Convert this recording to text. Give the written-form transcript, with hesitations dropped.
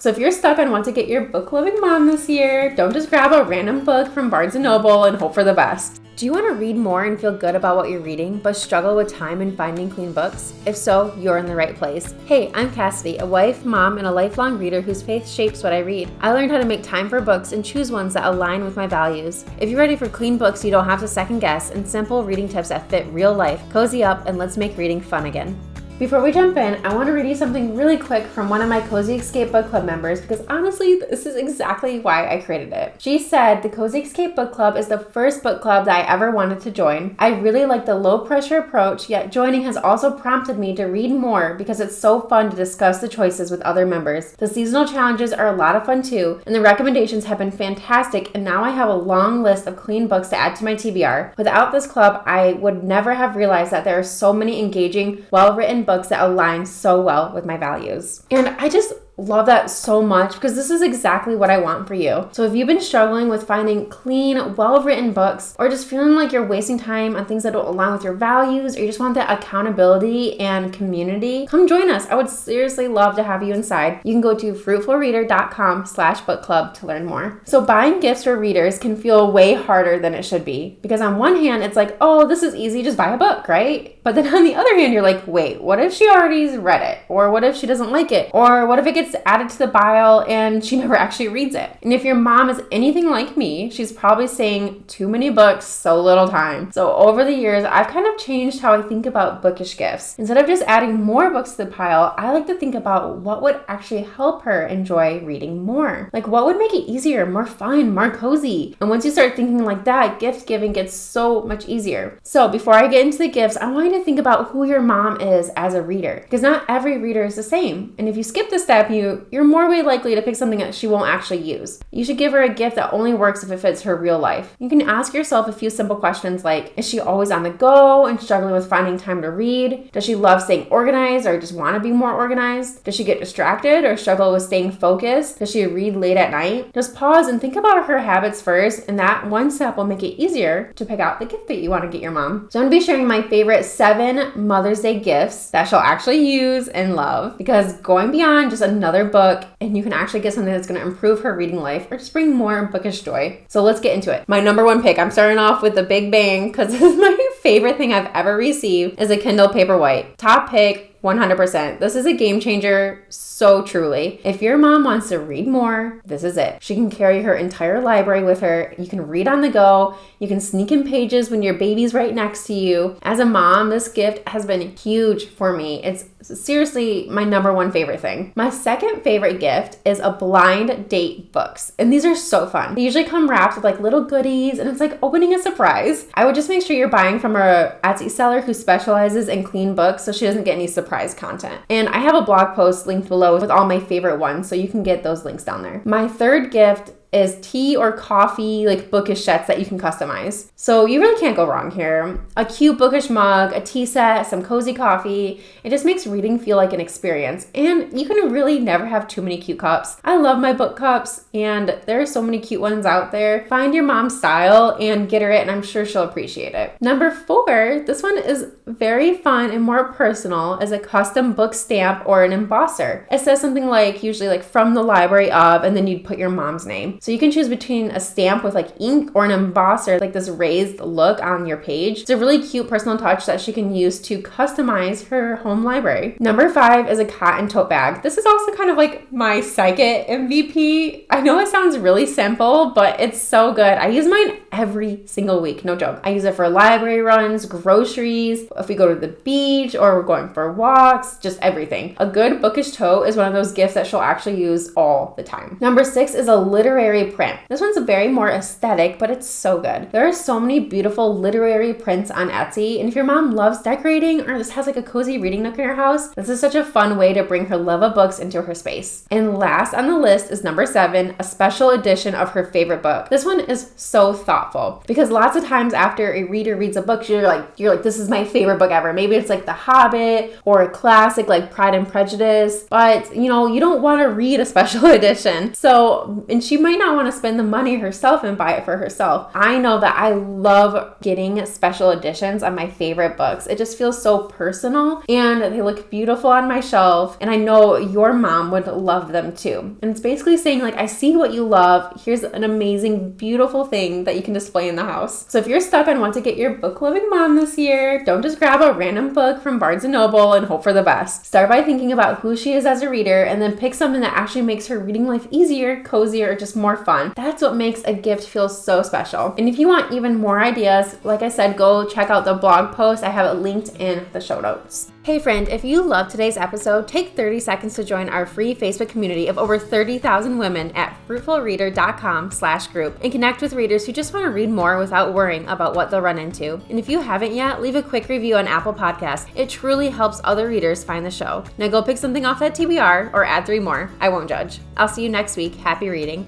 So if you're stuck on what to get your book-loving mom this year, don't just grab a random book from Barnes & Noble and hope for the best. Do you want to read more and feel good about what you're reading, but struggle with time and finding clean books? If so, you're in the right place. Hey, I'm Cassidy, a wife, mom, and a lifelong reader whose faith shapes what I read. I learned how to make time for books and choose ones that align with my values. If you're ready for clean books you don't have to second guess and simple reading tips that fit real life, cozy up and let's make reading fun again. Before we jump in, I want to read you something really quick from one of my Cozy Escape Book Club members because honestly, this is exactly why I created it. She said, the Cozy Escape Book Club is the first book club that I ever wanted to join. I really like the low pressure approach, yet joining has also prompted me to read more because it's so fun to discuss the choices with other members. The seasonal challenges are a lot of fun too, and the recommendations have been fantastic, and now I have a long list of clean books to add to my TBR. Without this club, I would never have realized that there are so many engaging, well-written books that align so well with my values. And I just love that so much because this is exactly what I want for you. So if you've been struggling with finding clean, well-written books or just feeling like you're wasting time on things that don't align with your values or you just want that accountability and community, come join us. I would seriously love to have you inside. You can go to fruitfulreader.com/book club to learn more. So buying gifts for readers can feel way harder than it should be because on one hand, it's like, oh, this is easy, just buy a book, right? But then on the other hand, you're like, wait, what if she already read it? Or what if she doesn't like it? Or what if it gets added to the pile and she never actually reads it? And if your mom is anything like me, she's probably saying too many books, so little time. So over the years, I've kind of changed how I think about bookish gifts. Instead of just adding more books to the pile, I like to think about what would actually help her enjoy reading more. Like what would make it easier, more fun, more cozy? And once you start thinking like that, gift giving gets so much easier. So before I get into the gifts, I want you to think about who your mom is as a reader, because not every reader is the same. And if you skip this step, you're more way likely to pick something that she won't actually use. You should give her a gift that only works if it fits her real life. You can ask yourself a few simple questions like, is she always on the go and struggling with finding time to read? Does she love staying organized or just want to be more organized? Does she get distracted or struggle with staying focused? Does she read late at night? Just pause and think about her habits first, and that one step will make it easier to pick out the gift that you want to get your mom. So I'm going to be sharing my favorite 7 Mother's Day gifts that she'll actually use and love, because going beyond just another book, and you can actually get something that's going to improve her reading life or just bring more bookish joy. So let's get into it. My number 1 pick, I'm starting off with the big bang because this is my favorite thing I've ever received, is a Kindle Paperwhite. Top pick, 100%. This is a game changer, so truly. If your mom wants to read more, this is it. She can carry her entire library with her. You can read on the go. You can sneak in pages when your baby's right next to you. As a mom, this gift has been huge for me. It's seriously my number 1 favorite thing. My second favorite gift is a blind date books. And these are so fun. They usually come wrapped with like little goodies, and it's like opening a surprise. I would just make sure you're buying from a Etsy seller who specializes in clean books so she doesn't get any surprise content. And I have a blog post linked below with all my favorite ones, so you can get those links down there. My third gift is tea or coffee, like bookish sets that you can customize. So you really can't go wrong here. A cute bookish mug, a tea set, some cozy coffee. It just makes reading feel like an experience. And you can really never have too many cute cups. I love my book cups, and there are so many cute ones out there. Find your mom's style and get her it, and I'm sure she'll appreciate it. Number 4, this one is very fun and more personal, is a custom book stamp or an embosser. It says something like, usually like from the library of, and then you'd put your mom's name. So you can choose between a stamp with like ink or an embosser, like this raised look on your page. It's a really cute personal touch that she can use to customize her home library. Number 5 is a cotton tote bag. This is also kind of like my psychic MVP. I know it sounds really simple, but it's so good. I use mine every single week, no joke. I use it for library runs, groceries, if we go to the beach or we're going for walks, just everything. A good bookish tote is one of those gifts that she'll actually use all the time. Number 6 is a literary print. This one's a very more aesthetic, but it's so good. There are so many beautiful literary prints on Etsy, and if your mom loves decorating or just has like a cozy reading nook in her house, this is such a fun way to bring her love of books into her space. And last on the list is number 7, a special edition of her favorite book. This one is so thoughtful because lots of times after a reader reads a book, you're like, this is my favorite book ever. Maybe it's like The Hobbit or a classic like Pride and Prejudice, but you don't want to read a special edition. So, and she might not want to spend the money herself and buy it for herself. I know that I love getting special editions on my favorite books. It just feels so personal and they look beautiful on my shelf, and I know your mom would love them too. And it's basically saying like, I see what you love. Here's an amazing, beautiful thing that you can display in the house. So if you're stuck on what to get your book-loving mom this year, don't just grab a random book from Barnes & Noble and hope for the best. Start by thinking about who she is as a reader, and then pick something that actually makes her reading life easier, cozier, or just more fun. That's what makes a gift feel so special. And if you want even more ideas, like I said, go check out the blog post. I have it linked in the show notes. Hey friend, if you loved today's episode, take 30 seconds to join our free Facebook community of over 30,000 women at fruitfulreader.com/group and connect with readers who just want to read more without worrying about what they'll run into. And if you haven't yet, leave a quick review on Apple Podcasts. It truly helps other readers find the show. Now go pick something off that TBR or add 3 more. I won't judge. I'll see you next week. Happy reading.